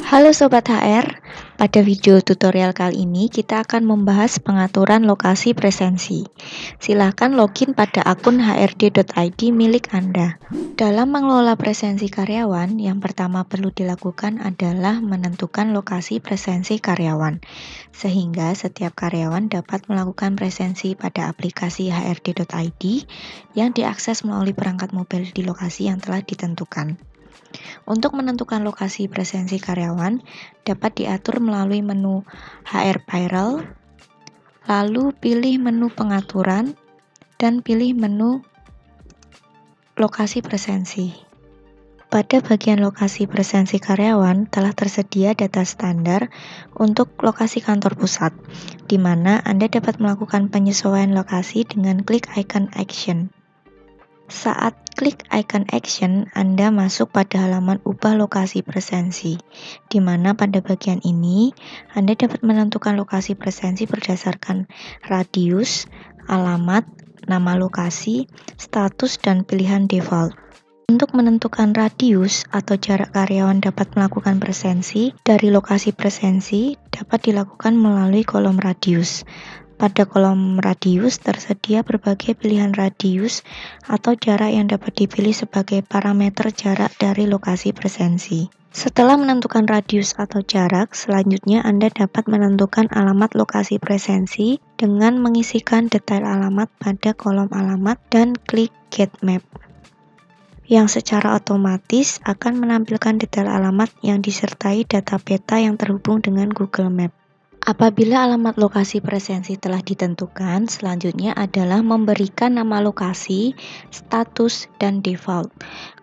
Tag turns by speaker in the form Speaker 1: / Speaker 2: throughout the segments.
Speaker 1: Halo Sobat HR, pada video tutorial kali ini kita akan membahas pengaturan lokasi presensi. Silakan login pada akun hrd.id milik Anda. Dalam mengelola presensi karyawan, yang pertama perlu dilakukan adalah menentukan lokasi presensi karyawan, sehingga setiap karyawan dapat melakukan presensi pada aplikasi hrd.id yang diakses melalui perangkat mobil di lokasi yang telah ditentukan. Untuk menentukan lokasi presensi karyawan, dapat diatur melalui menu HR Payroll, lalu pilih menu pengaturan, dan pilih menu lokasi presensi. Pada bagian lokasi presensi karyawan, telah tersedia data standar untuk lokasi kantor pusat, di mana Anda dapat melakukan penyesuaian lokasi dengan klik icon action. Saat klik icon action, Anda masuk pada halaman ubah lokasi presensi, di mana pada bagian ini Anda dapat menentukan lokasi presensi berdasarkan radius, alamat, nama lokasi, status, dan pilihan default. Untuk menentukan radius atau jarak karyawan dapat melakukan presensi dari lokasi presensi dapat dilakukan melalui kolom radius. Pada kolom radius tersedia berbagai pilihan radius atau jarak yang dapat dipilih sebagai parameter jarak dari lokasi presensi. Setelah menentukan radius atau jarak, selanjutnya Anda dapat menentukan alamat lokasi presensi dengan mengisikan detail alamat pada kolom alamat dan klik Get Map, yang secara otomatis akan menampilkan detail alamat yang disertai data peta yang terhubung dengan Google Map. Apabila alamat lokasi presensi telah ditentukan, selanjutnya adalah memberikan nama lokasi, status, dan default.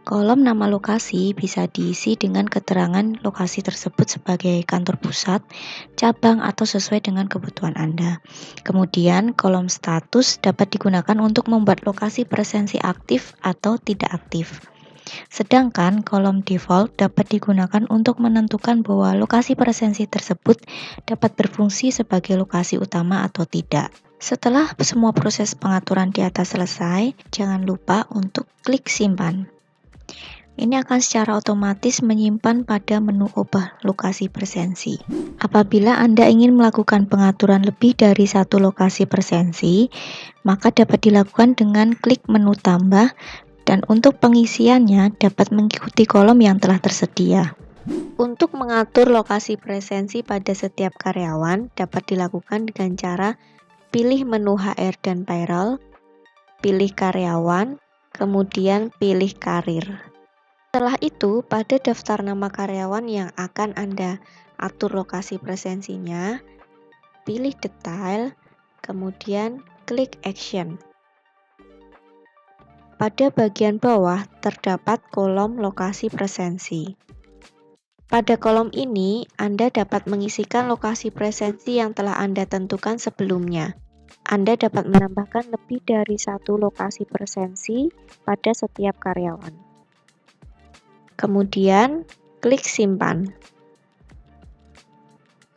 Speaker 1: Kolom nama lokasi bisa diisi dengan keterangan lokasi tersebut sebagai kantor pusat, cabang, atau sesuai dengan kebutuhan Anda. Kemudian, kolom status dapat digunakan untuk membuat lokasi presensi aktif atau tidak aktif. Sedangkan kolom default dapat digunakan untuk menentukan bahwa lokasi presensi tersebut dapat berfungsi sebagai lokasi utama atau tidak. Setelah semua proses pengaturan di atas selesai, jangan lupa untuk klik simpan. Ini akan secara otomatis menyimpan pada menu ubah lokasi presensi. Apabila Anda ingin melakukan pengaturan lebih dari satu lokasi presensi, maka dapat dilakukan dengan klik menu tambah, dan untuk pengisiannya dapat mengikuti kolom yang telah tersedia. Untuk mengatur lokasi presensi pada setiap karyawan dapat dilakukan dengan cara pilih menu HR dan Payroll, pilih karyawan, kemudian pilih karir. Setelah itu, pada daftar nama karyawan yang akan Anda atur lokasi presensinya, pilih detail, kemudian klik action. Pada bagian bawah terdapat kolom lokasi presensi. Pada kolom ini, Anda dapat mengisikan lokasi presensi yang telah Anda tentukan sebelumnya. Anda dapat menambahkan lebih dari satu lokasi presensi pada setiap karyawan. Kemudian, klik simpan.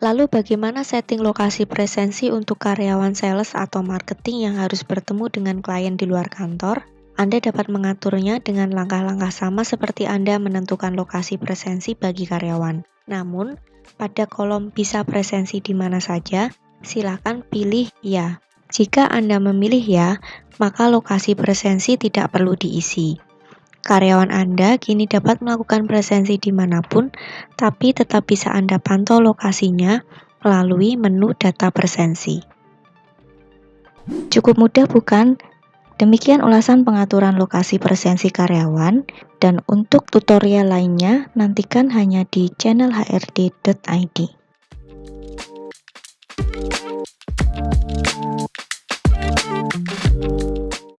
Speaker 1: Lalu bagaimana setting lokasi presensi untuk karyawan sales atau marketing yang harus bertemu dengan klien di luar kantor? Anda dapat mengaturnya dengan langkah-langkah sama seperti Anda menentukan lokasi presensi bagi karyawan. Namun, pada kolom bisa presensi di mana saja, silakan pilih ya. Jika Anda memilih ya, maka lokasi presensi tidak perlu diisi. Karyawan Anda kini dapat melakukan presensi dimanapun, tapi tetap bisa Anda pantau lokasinya melalui menu data presensi. Cukup mudah bukan? Demikian ulasan pengaturan lokasi presensi karyawan, dan untuk tutorial lainnya nantikan hanya di channel hrd.id.